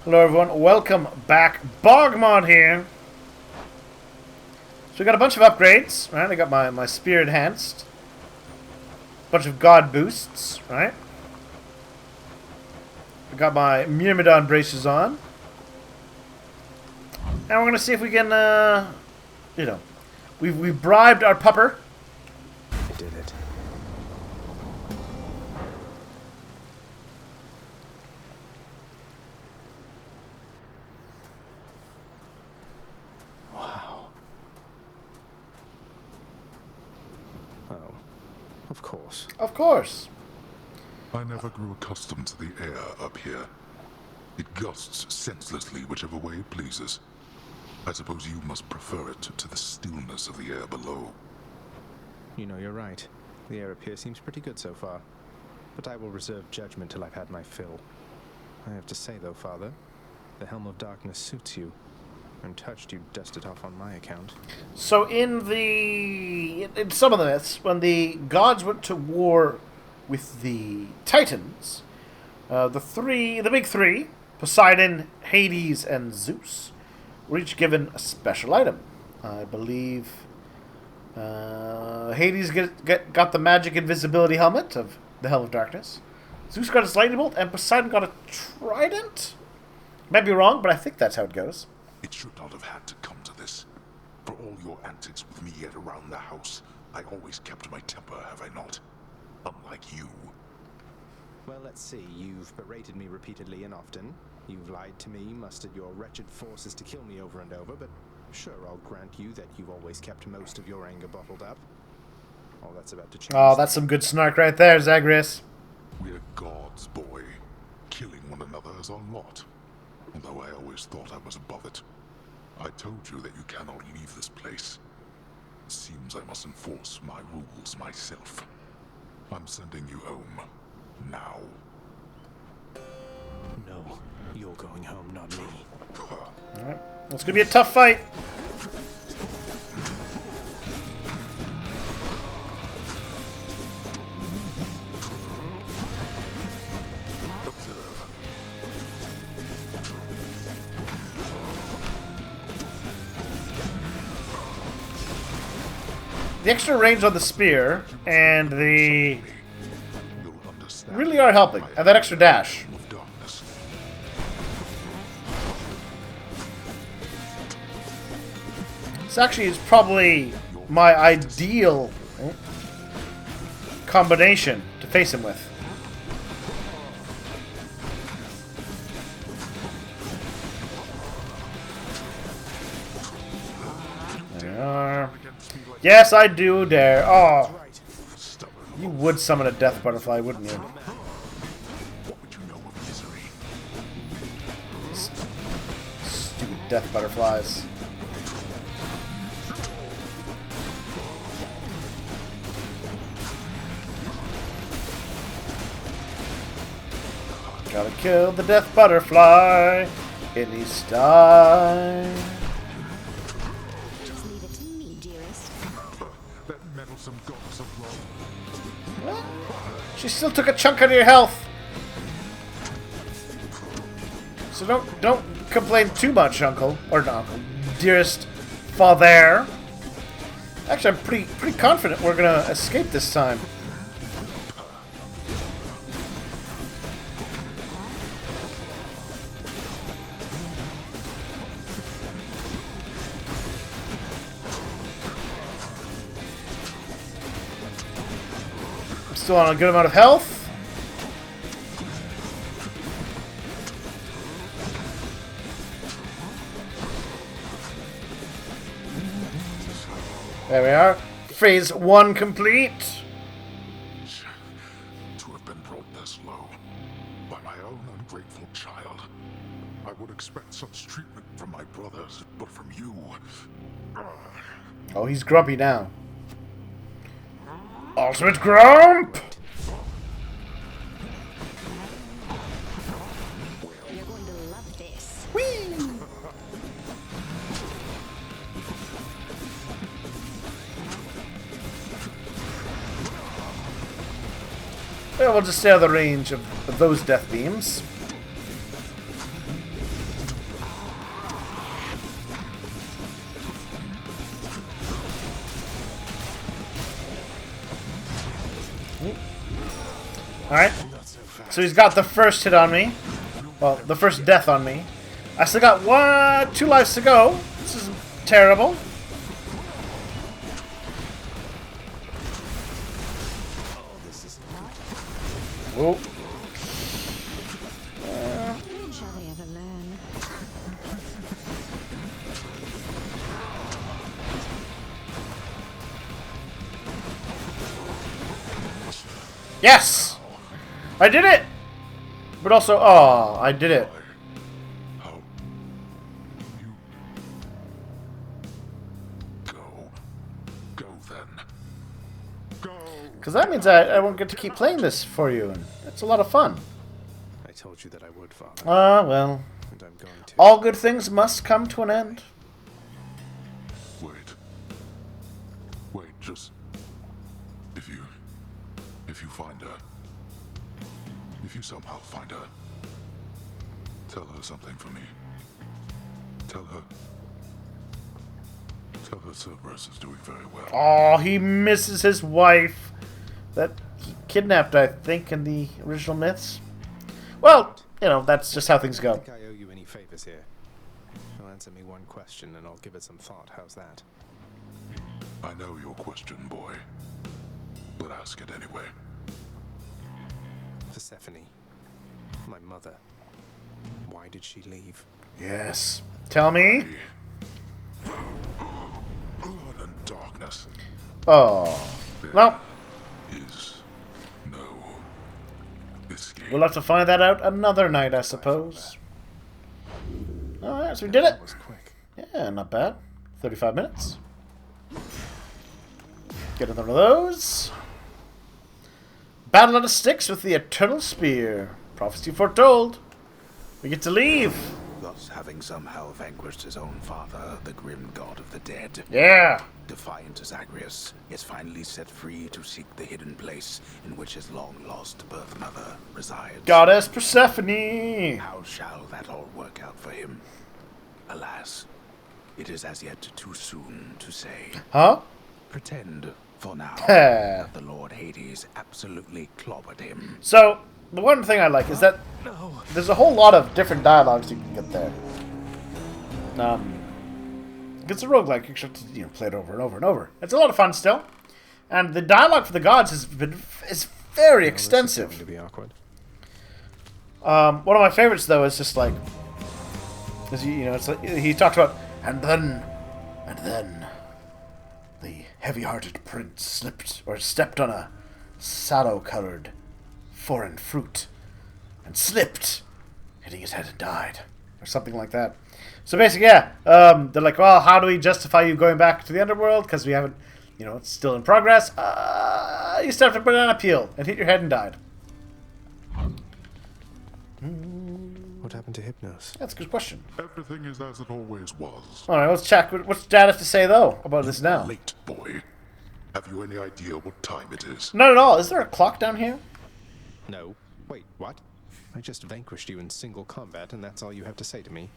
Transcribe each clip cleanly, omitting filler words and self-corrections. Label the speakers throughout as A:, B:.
A: Hello everyone, welcome back. BogMod here. So we got a bunch of upgrades, right? I got my spear enhanced. Bunch of god boosts, right? I got my Myrmidon braces on. And we're gonna see if we can, we've bribed our pupper.
B: I did it. Wow. Oh, of course.
A: Of course.
C: I never grew accustomed to the air up here. It gusts senselessly whichever way it pleases. I suppose you must prefer it to the stillness of the air below.
B: You know, you're right. The air up here seems pretty good so far. But I will reserve judgment till I've had my fill. I have to say, though, Father, the Helm of Darkness suits you. Untouched, you dust it off on my account.
A: So in some of the myths, when the gods went to war with the Titans, the big three, Poseidon, Hades, and Zeus, were each given a special item. I believe Hades got the magic invisibility helmet of the Helm of Darkness. Zeus got his lightning bolt, and Poseidon got a trident? Might be wrong, but I think that's how it goes.
C: It should not have had to come to this. For all your antics with me yet around the house, I always kept my temper, have I not? Unlike you.
B: Well, let's see. You've berated me repeatedly and often. You've lied to me, mustered your wretched forces to kill me over and over, but sure, I'll grant you that you've always kept most of your anger bottled up. All that's about to change.
A: Oh, that's some good snark right there, Zagreus.
C: We're gods, boy. Killing one another is our lot. Although I always thought I was above it. I told you that you cannot leave this place. It seems I must enforce my rules myself. I'm sending you home. Now.
B: No, you're going home, not me.
A: Alright, it's gonna be a tough fight. The extra range on the spear and the really are helping, and that extra dash. This actually is probably my ideal combination to face him with. There we are. Yes, I do dare. Oh, you would summon a death butterfly, wouldn't you? Stupid death butterflies. Gotta kill the death butterfly. It needs to die.
D: Just leave it to me, dearest.
C: That meddlesome goddess of love.
A: Well, she still took a chunk out of your health. So don't complain too much, Uncle. Or not Uncle. Dearest Father. Actually, I'm pretty confident we're gonna escape this time. Still on a good amount of health. There we are. Phase 1 complete.
C: To have been brought this low by my own ungrateful child. I would expect such treatment from my brothers, but from you.
A: Oh, he's grumpy now. Ultimate Grump!
D: You're going to love this.
A: Whee! Well, we'll just stay out of the range of those death beams. Alright. So he's got the first hit on me. Well, the first death on me. I still got 2 lives to go. This isn't terrible. Whoa.
D: When shall they ever learn?
A: Yes! I did it! But also, oh, I did it.
C: How? You... Go. Go then. Go!
A: Because that means I won't get to keep playing this for you, and it's a lot of fun.
B: I told you that I would, Father.
A: Ah, well.
B: And I'm going to.
A: All good things must come to an end.
C: Wait. Wait, just... If you find her... If you somehow find her... Tell her something for me. Tell her Cerberus is doing very well.
A: Oh, he misses his wife that he kidnapped, I think, in the original myths. Well, you know, that's just how things
B: I
A: go.
B: don't think I owe you any favors here. You'll answer me one question and I'll give it some thought. How's that?
C: I know your question, boy. But ask it anyway.
B: Persephone, my mother. Why did she leave?
A: Yes. Tell me.
C: Blood and darkness
A: Oh. Well,
C: is no escape.
A: we'll have to find that out another night, I suppose. Alright, so we did it.
B: That was quick.
A: Yeah, not bad. 35 minutes. Get another one of those. Battle on the sticks with the Eternal Spear. Prophecy foretold. We get to leave.
E: Thus having somehow vanquished his own father, the grim god of the dead,
A: Yeah.
E: defiant Zagreus is finally set free to seek the hidden place in which his long-lost birth mother resides.
A: Goddess Persephone.
E: How shall that all work out for him? Alas, it is as yet too soon to say.
A: Huh?
E: Pretend, for now,
A: Heh.
E: that the Lord Hades absolutely clobbered him.
A: So, the one thing I like is that there's a whole lot of different dialogues you can get there. It's a roguelike, you have to play it over and over and over. It's a lot of fun still. And the dialogue for the gods is very
B: Well, this is
A: extensive.
B: going to be awkward.
A: One of my favorites though is just like, it's like he talks about, and then, the heavy-hearted prince slipped or stepped on a sallow-colored foreign fruit and slipped, hitting his head and died, or something like that. So basically, yeah, they're like, well, how do we justify you going back to the underworld? Because we haven't, it's still in progress. You still have to put in an appeal and hit your head and died.
B: What happened to Hypnos?
A: That's a good question.
C: Everything is as it always was.
A: All right, let's check. What's Dad have to say though about this now?
C: Late, boy. Have you any idea what time it is?
A: Not at all. Is there a clock down here?
B: No. Wait, what? I just vanquished you in single combat, and that's all you have to say to me.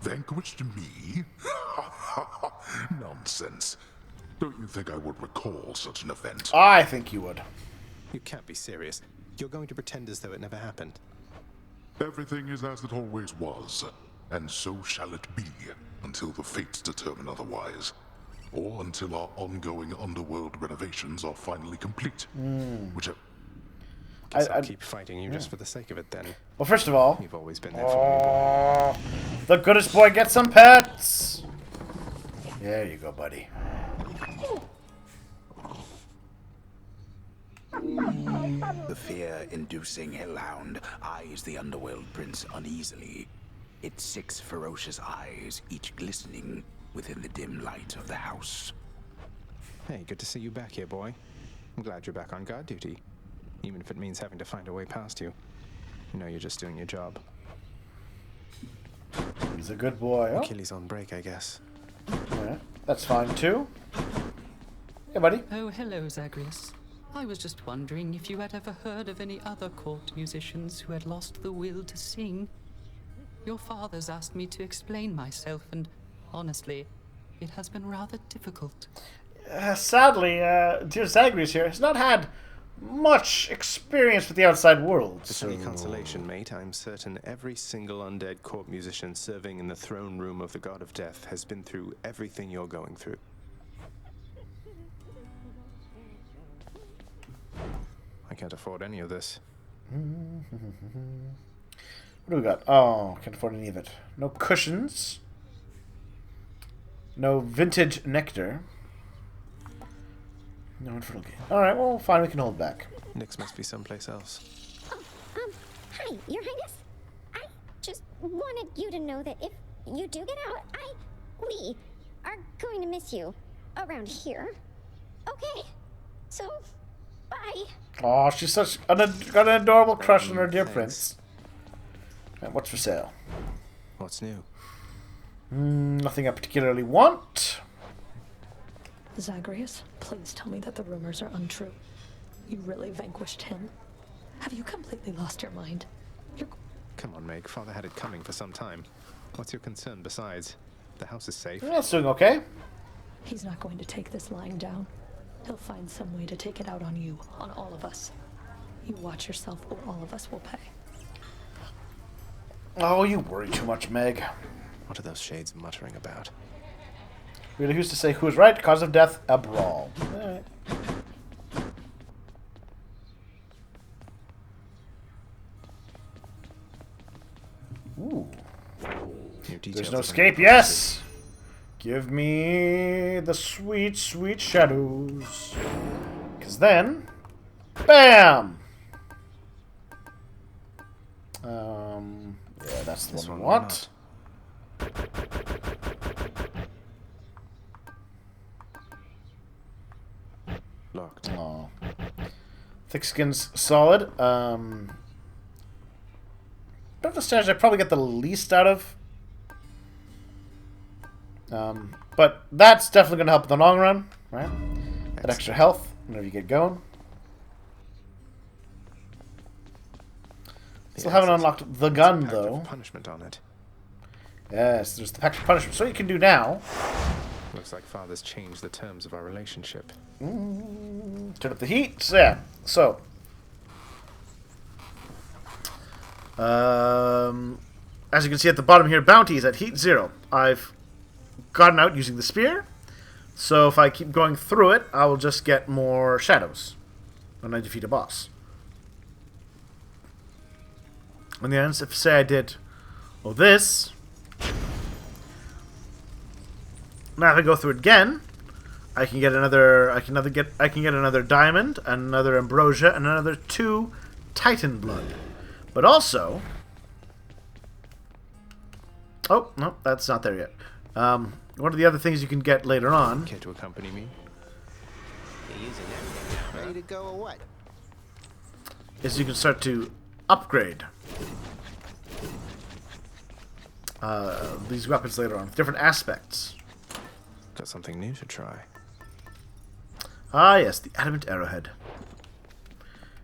C: Vanquished me? Nonsense. Don't you think I would recall such an event?
A: I think you would.
B: You can't be serious. You're going to pretend as though it never happened.
C: Everything is as it always was, and so shall it be until the fates determine otherwise, or until our ongoing underworld renovations are finally complete. Whichever.
B: Guess I'll keep fighting you just for the sake of it then.
A: Well, first of all,
B: You've always been there for me.
A: the goodest boy gets some pets. There you go, buddy.
E: The fear-inducing hellhound eyes the underworld prince uneasily, its 6 ferocious eyes each glistening within the dim light of the house.
B: Hey, good to see you back here, boy. I'm glad you're back on guard duty. Even if it means having to find a way past you. You know you're just doing your job.
A: He's a good boy. Oh,
B: Achilles on break, I guess.
A: yeah, that's fine too. Hey, buddy.
F: Oh, hello, Zagreus. I was just wondering if you had ever heard of any other court musicians who had lost the will to sing. Your father's asked me to explain myself, and honestly, it has been rather difficult.
A: Sadly, dear Zagreus here has not had much experience with the outside world.
B: To any consolation, mate, I'm certain every single undead court musician serving in the throne room of the God of Death has been through everything you're going through. I can't afford any of this.
A: What do we got? Oh, can't afford any of it. No cushions. No vintage nectar. No infernal game. Alright, well, fine, we can hold back.
B: Nyx must be someplace else.
G: Oh, hi, Your Highness. I just wanted you to know that if you do get out, we are going to miss you around here. Okay, so, bye.
A: Oh, she's got an adorable crush on her dear
B: Thanks.
A: prince. Right, what's for sale?
B: What's new?
A: Nothing I particularly want.
H: Zagreus, please tell me that the rumors are untrue. You really vanquished him. Have you completely lost your mind?
B: Come on, Meg. Father had it coming for some time. What's your concern besides? The house is safe.
A: That's doing okay.
H: He's not going to take this lying down. He'll find some way to take it out on you, on all of us. You watch yourself or all of us will pay.
A: Oh, you worry too much, Meg.
B: What are those shades muttering about?
A: Really, who's to say who is right? Cause of death, a brawl. Alright. Ooh. There's no escape. Yes! Give me the sweet, sweet shadows. Because then... BAM! Yeah, that's the one we want.
B: Locked.
A: Oh. Thick skin's solid. But the strategy I probably get the least out of. But that's definitely going to help in the long run, right? That extra health whenever you get going. Still haven't unlocked the gun, though.
B: Punishment on it.
A: Yes, there's the pact of punishment. So what you can do now...
B: Looks like Father's changed the terms of our relationship.
A: Turn up the heat. So, yeah. So... as you can see at the bottom here, bounty is at heat 0. I've gotten out using the spear. So if I keep going through it, I will just get more shadows when I defeat a boss. On the end, if say I did this, now if I go through it again, I can get another. I can get another diamond, another ambrosia, and another 2 Titan blood. But also, oh no, that's not there yet. One of the other things you can get later on.
B: Care to accompany me?
I: You're using everything now. Ready to go or what?
A: Is you can start to upgrade these weapons later on with different aspects.
B: Got something new to try.
A: Ah, yes, the adamant arrowhead.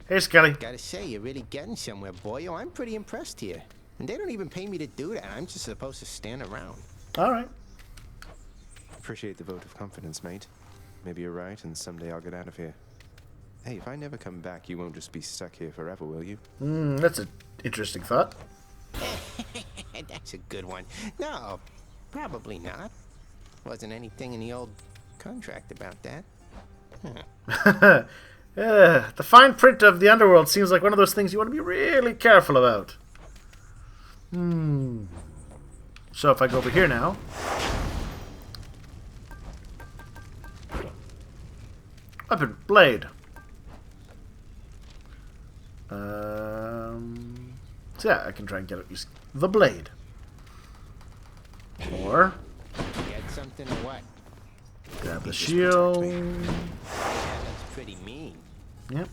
A: Hey, Skelly.
I: Gotta say, you're really getting somewhere, boy. Yo, I'm pretty impressed here. And they don't even pay me to do that. I'm just supposed to stand around.
A: All right.
B: Appreciate the vote of confidence, mate. Maybe you're right, and someday I'll get out of here. Hey, if I never come back, you won't just be stuck here forever, will you?
A: That's an interesting thought.
I: That's a good one. No, probably not. Wasn't anything in the old contract about that. Huh.
A: The fine print of the underworld seems like one of those things you want to be really careful about. So if I go over here now... Weapon, blade. So yeah, I can try and get it using the blade. Or
I: Get something or what?
A: grab the shield.
I: Yeah, that's pretty mean.
A: Yep.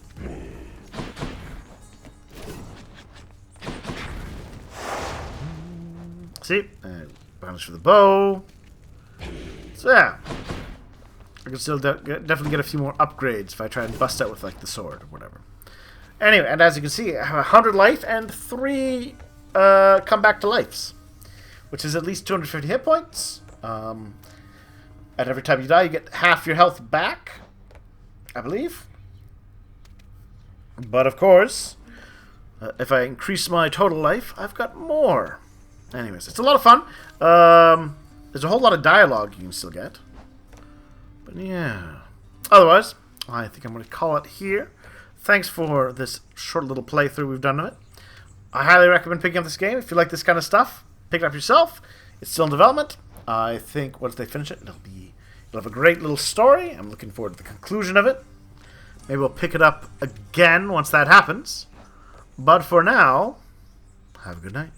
A: See? Balance for the bow. So yeah. I can still definitely get a few more upgrades if I try and bust out with like the sword or whatever. Anyway, and as you can see, I have 100 life and 3 come back to lives, which is at least 250 hit points. And every time you die, you get half your health back, I believe. But of course, if I increase my total life, I've got more. Anyways, it's a lot of fun. There's a whole lot of dialogue you can still get. But yeah. Otherwise, I think I'm going to call it here. Thanks for this short little playthrough we've done of it. I highly recommend picking up this game. If you like this kind of stuff, pick it up yourself. It's still in development. I think once they finish it, it'll have a great little story. I'm looking forward to the conclusion of it. Maybe we'll pick it up again once that happens. But for now, have a good night.